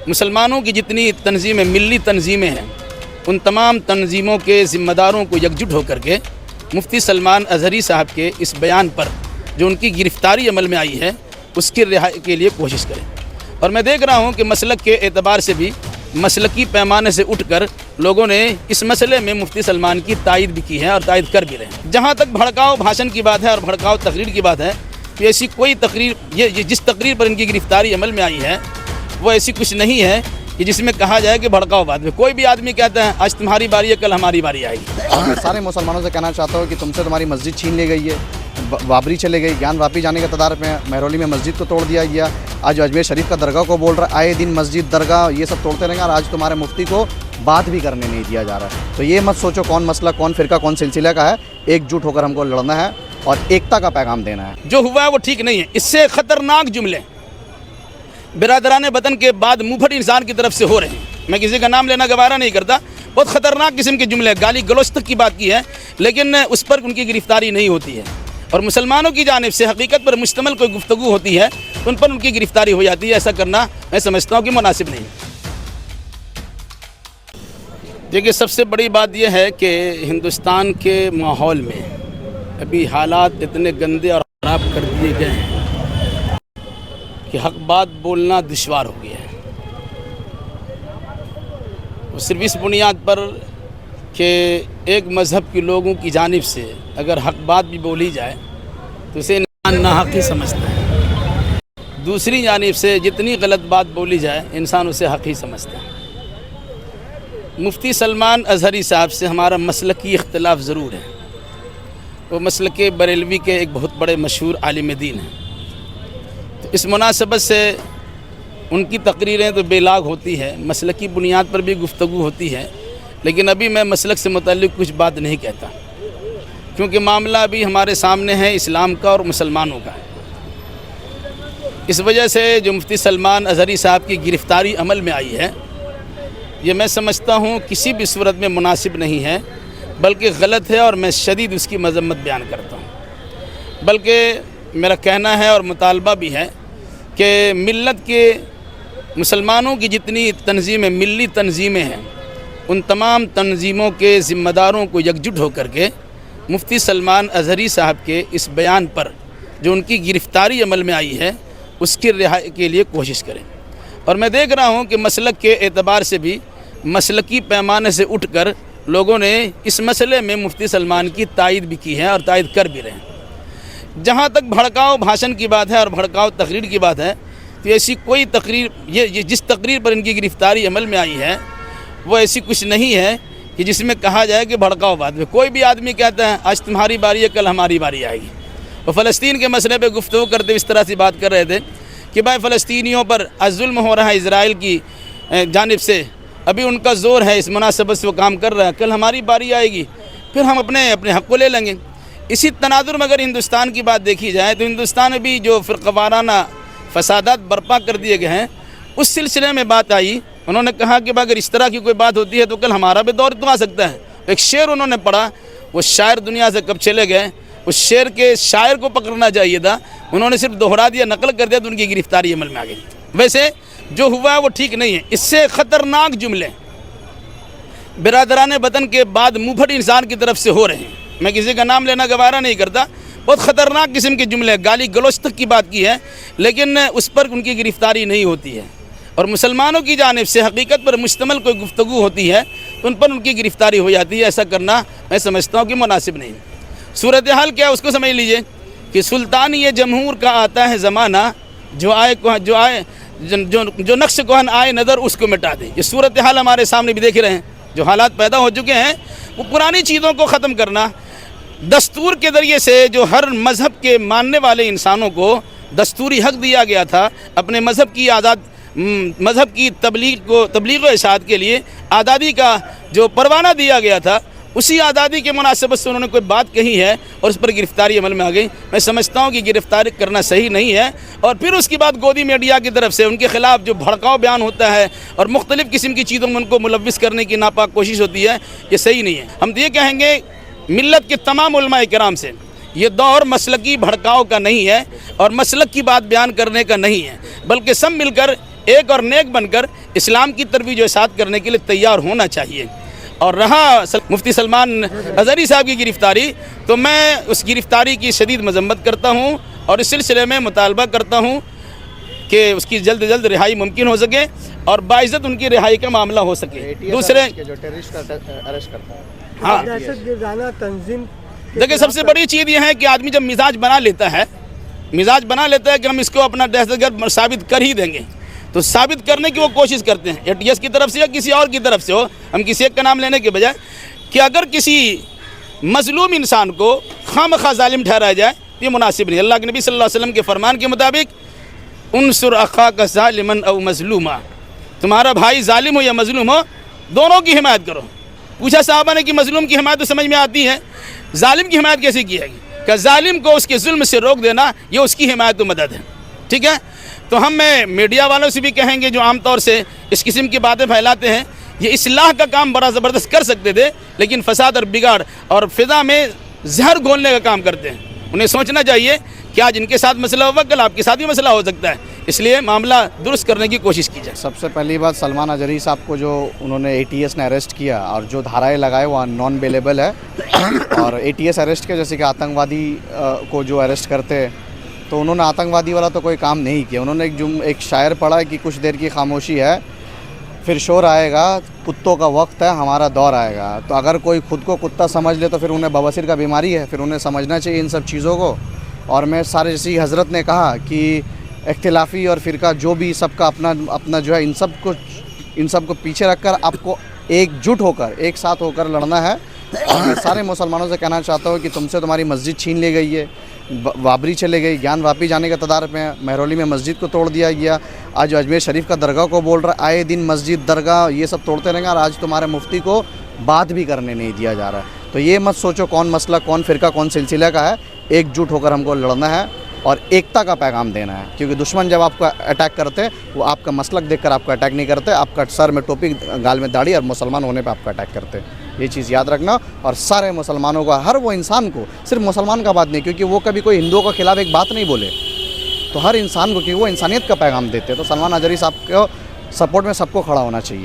مسلمانوں کی جتنی تنظیمیں ملی تنظیمیں ہیں ان تمام تنظیموں کے ذمہ داروں کو یکجٹ ہو کر کے مفتی سلمان اظہری صاحب کے اس بیان پر جو ان کی گرفتاری عمل میں آئی ہے اس کی رہائی کے لیے کوشش کریں۔ اور میں دیکھ رہا ہوں کہ مسلک کے اعتبار سے بھی مسلکی پیمانے سے اٹھ کر لوگوں نے اس مسئلے میں مفتی سلمان کی تائید بھی کی ہے اور تائید کر بھی رہے ہیں۔ جہاں تک بھڑکاؤ بھاشن کی بات ہے اور بھڑکاؤ تقریر کی بات ہے کہ ایسی کوئی تقریر یہ جس تقریر پر ان کی گرفتاری عمل میں آئی ہے وہ ایسی کچھ نہیں ہے کہ جس میں کہا جائے کہ بھڑکاؤ بات میں کوئی بھی آدمی کہتا ہے آج تمہاری باری ہے کل ہماری باری آئے گی۔ سارے مسلمانوں سے کہنا چاہتا ہوں کہ تم سے تمہاری مسجد چھین لی گئی ہے، بابری چلے گئی، گیان واپی جانے کے تدارک میں مہرولی میں مسجد کو توڑ دیا گیا، آج اجمیر شریف کا درگاہ کو بول رہا ہے، آئے دن مسجد درگاہ یہ سب توڑتے رہیں گے اور آج تمہارے مفتی کو بات بھی کرنے نہیں دیا جا رہا ہے۔ تو یہ مت سوچو کون مسئلہ کون فرقہ کون سلسلہ کا ہے، ایک جٹ ہو کر ہم کو لڑنا ہے اور ایکتا کا پیغام دینا ہے۔ جو ہوا ہے وہ ٹھیک نہیں ہے۔ اس سے خطرناک جملے برادران وطن کے بعد منہ پھٹ انسان کی طرف سے ہو رہے ہیں۔ میں کسی کا نام لینا گوارا نہیں کرتا، بہت خطرناک قسم کے جملے گالی گلوچ تک کی بات کی ہے، لیکن اس پر ان کی گرفتاری نہیں ہوتی ہے اور مسلمانوں کی جانب سے حقیقت پر مشتمل کوئی گفتگو ہوتی ہے تو ان پر ان کی گرفتاری ہو جاتی ہے۔ ایسا کرنا میں سمجھتا ہوں کہ مناسب نہیں۔ دیکھیے سب سے بڑی بات یہ ہے کہ ہندوستان کے ماحول میں ابھی حالات اتنے گندے اور خراب کر دیے گئے ہیں کہ حق بات بولنا دشوار ہو گیا ہے۔ وہ صرف اس بنیاد پر کہ ایک مذہب کے لوگوں کی جانب سے اگر حق بات بھی بولی جائے تو اسے انسان ناحق ہی سمجھتا ہے، دوسری جانب سے جتنی غلط بات بولی جائے انسان اسے حق ہی سمجھتا ہے۔ مفتی سلمان اظہری صاحب سے ہمارا مسلکی اختلاف ضرور ہے، وہ مسلک بریلوی کے ایک بہت بڑے مشہور عالم دین ہیں، تو اس مناسبت سے ان کی تقریریں تو بے لاگ ہوتی ہے، مسلکی بنیاد پر بھی گفتگو ہوتی ہے، لیکن ابھی میں مسلک سے متعلق کچھ بات نہیں کہتا کیونکہ معاملہ ابھی ہمارے سامنے ہے اسلام کا اور مسلمانوں کا ہے۔ اس وجہ سے جو مفتی سلمان اظہری صاحب کی گرفتاری عمل میں آئی ہے یہ میں سمجھتا ہوں کسی بھی صورت میں مناسب نہیں ہے، بلکہ غلط ہے اور میں شدید اس کی مذمت بیان کرتا ہوں۔ بلکہ میرا کہنا ہے اور مطالبہ بھی ہے کہ ملت کے مسلمانوں کی جتنی تنظیمیں ملی تنظیمیں ہیں ان تمام تنظیموں کے ذمہ داروں کو یکجٹ ہو کر کے مفتی سلمان اظہری صاحب کے اس بیان پر جو ان کی گرفتاری عمل میں آئی ہے اس کی رہائی کے لیے کوشش کریں۔ اور میں دیکھ رہا ہوں کہ مسلک کے اعتبار سے بھی مسلکی پیمانے سے اٹھ کر لوگوں نے اس مسئلے میں مفتی سلمان کی تائید بھی کی ہے اور تائید کر بھی رہے ہیں۔ جہاں تک بھڑکاؤ بھاشن کی بات ہے اور بھڑکاؤ تقریر کی بات ہے تو ایسی کوئی تقریر یہ جس تقریر پر ان کی گرفتاری عمل میں آئی ہے وہ ایسی کچھ نہیں ہے کہ جس میں کہا جائے کہ بھڑکاؤ بات میں کوئی بھی آدمی کہتا ہے آج تمہاری باری ہے کل ہماری باری آئے گی۔ وہ فلسطین کے مسئلے پہ گفتگو کرتے ہوئے اس طرح سے بات کر رہے تھے کہ بھائی فلسطینیوں پر ظلم ہو رہا ہے اسرائیل کی جانب سے، ابھی ان کا زور ہے، اس مناسبت سے وہ کام کر رہا ہے، کل ہماری باری آئے گی پھر ہم اپنے حق کو لے لیں گے۔ اسی تناظر میں اگر ہندوستان کی بات دیکھی جائے تو ہندوستان میں بھی جو فرقہ وارانہ فسادات برپا کر دیے گئے ہیں اس سلسلے میں بات آئی، انہوں نے کہا کہ اگر اس طرح کی کوئی بات ہوتی ہے تو کل ہمارا بھی دور تو آ سکتا ہے۔ ایک شعر انہوں نے پڑھا، وہ شاعر دنیا سے کب چلے گئے، اس شعر کے شاعر کو پکڑنا چاہیے تھا، انہوں نے صرف دہرا دیا نقل کر دیا تو ان کی گرفتاری عمل میں آ گئی۔ ویسے جو ہوا ہے وہ ٹھیک نہیں ہے۔ اس سے خطرناک جملے برادران وطن کے بعد منہ پھٹ انسان کی طرف سے ہو رہے ہیں۔ میں کسی کا نام لینا گوارا نہیں کرتا، بہت خطرناک قسم کے جملے گالی گلوچ تک کی بات کی ہے، لیکن اس پر ان کی گرفتاری نہیں ہوتی ہے اور مسلمانوں کی جانب سے حقیقت پر مشتمل کوئی گفتگو ہوتی ہے تو ان پر ان کی گرفتاری ہو جاتی ہے۔ ایسا کرنا میں سمجھتا ہوں کہ مناسب نہیں۔ صورتحال کیا اس کو سمجھ لیجئے کہ سلطانی جمہور کا آتا ہے زمانہ، جو نقش کہن آئے نظر اس کو مٹا دے۔ یہ صورتحال ہمارے سامنے بھی دیکھ رہے ہیں، جو حالات پیدا ہو چکے ہیں، وہ پرانی چیزوں کو ختم کرنا، دستور کے ذریعے سے جو ہر مذہب کے ماننے والے انسانوں کو دستوری حق دیا گیا تھا اپنے مذہب کی تبلیغ و اشاعت کے لیے آزادی کا جو پروانہ دیا گیا تھا، اسی آزادی کے مناسبت سے انہوں نے کوئی بات کہی ہے اور اس پر گرفتاری عمل میں آ گئی۔ میں سمجھتا ہوں کہ گرفتاری کرنا صحیح نہیں ہے، اور پھر اس کے بعد گودی میڈیا کی طرف سے ان کے خلاف جو بھڑکاؤ بیان ہوتا ہے اور مختلف قسم کی چیزوں میں ان کو ملوث کرنے کی ناپاک کوشش ہوتی ہے، یہ صحیح نہیں ہے۔ ہم تو یہ کہیں گے ملت کے تمام علماء کرام سے، یہ دور مسلکی بھڑکاؤ کا نہیں ہے اور مسلک کی بات بیان کرنے کا نہیں ہے، بلکہ سب مل کر ایک اور نیک بن کر اسلام کی ترویج و اشاعت کرنے کے لیے تیار ہونا چاہیے۔ اور رہا مفتی سلمان اظہری صاحب کی گرفتاری، تو میں اس گرفتاری کی شدید مذمت کرتا ہوں اور اس سلسلے میں مطالبہ کرتا ہوں کہ اس کی جلد جلد رہائی ممکن ہو سکے اور باعزت ان کی رہائی کا معاملہ ہو سکے۔ دوسرے جو ٹیررسٹ کا اریسٹ کرتا ہے، ہاں دہشت گردانہ تنظیم دیکھیں، سب سے بڑی چیز یہ ہے کہ آدمی جب مزاج بنا لیتا ہے کہ ہم اس کو اپنا دہشت گرد ثابت کر ہی دیں گے، تو ثابت کرنے کی وہ کوشش کرتے ہیں، اے ٹی ایس کی طرف سے یا کسی اور کی طرف سے ہو، ہم کسی ایک کا نام لینے کے بجائے، کہ اگر کسی مظلوم انسان کو خواہ ظالم ٹھہرایا جائے یہ مناسب نہیں۔ اللہ کے نبی صلی اللہ علیہ وسلم کے فرمان کے مطابق انصر اخاک ظالما او مظلوما، تمہارا بھائی ظالم ہو یا مظلوم ہو دونوں کی حمایت کرو۔ پوچھا صحابہ نے کہ مظلوم کی حمایت تو سمجھ میں آتی ہے، ظالم کی حمایت کیسے کی ہے گی؟ کہ ظالم کو اس کے ظلم سے روک دینا یہ اس کی حمایت و مدد ہے، ٹھیک ہے؟ تو ہم میڈیا والوں سے بھی کہیں گے جو عام طور سے اس قسم کی باتیں پھیلاتے ہیں، یہ اصلاح کا کام بڑا زبردست کر سکتے تھے، لیکن فساد اور بگاڑ اور فضا میں زہر گھولنے کا کام کرتے ہیں۔ انہیں سوچنا چاہیے کہ آج ان کے ساتھ مسئلہ ہوگا، کل آپ کے ساتھ بھی مسئلہ ہو سکتا ہے، اس لیے معاملہ درست کرنے کی کوشش کی جائے۔ سب سے پہلی بات سلمان اظہری صاحب کو جو انہوں نے اے ٹی ایس نے اریسٹ کیا اور جو دھارائیں لگائے وہ نان بیلیبل ہے، اور اے ٹی ایس اریسٹ کے جیسے کہ آتنکوادی کو جو اریسٹ کرتے تو انہوں نے آتنکوادی والا تو کوئی کام نہیں کیا۔ انہوں نے ایک شاعر پڑھا کہ کچھ دیر کی خاموشی ہے پھر شور آئے گا، کتوں کا وقت ہے ہمارا دور آئے گا۔ تو اگر کوئی خود کو کتا سمجھ لے تو پھر انہیں بواسیر کا بیماری ہے، پھر انہیں سمجھنا چاہیے ان سب چیزوں کو۔ اور میں سارے جیسی حضرت نے کہا کہ اختلافی اور فرقہ جو بھی سب کا اپنا جو ہے ان سب کو پیچھے رکھ کر آپ کو ایک جٹ ہو کر ایک ساتھ ہو کر لڑنا ہے۔ اور میں سارے مسلمانوں سے کہنا چاہتا ہوں کہ تم سے تمہاری مسجد چھین لی گئی ہے، بابری چلے گئی، گیان واپی جانے کے تدارک میں مہرولی میں مسجد کو توڑ دیا گیا، آج اجمیر شریف کا درگاہ کو بول رہا ہے، آئے دن مسجد درگاہ یہ سب توڑتے رہیں گے، اور آج تمہارے مفتی کو بات بھی کرنے نہیں دیا جا رہا ہے۔ تو یہ مت سوچو کون مسئلہ کون فرقہ کون سلسلہ کا ہے، ایک جٹ ہو کر ہم کو لڑنا ہے اور ایکتا کا پیغام دینا ہے، کیونکہ دشمن جب آپ کو اٹیک کرتے وہ آپ کا مسلک دیکھ کر آپ کو اٹیک نہیں کرتے، آپ کا سر میں ٹوپی گال میں داڑھی اور مسلمان ہونے پہ آپ کو اٹیک کرتے۔ یہ چیز یاد رکھنا، اور سارے مسلمانوں کا، ہر وہ انسان کو، صرف مسلمان کا بات نہیں، کیونکہ وہ کبھی کوئی ہندوؤں کے خلاف ایک بات نہیں بولے، تو ہر انسان کو، کیونکہ وہ انسانیت کا پیغام دیتے، تو سلمان اظہری صاحب کو سپورٹ میں سب کو کھڑا ہونا چاہیے۔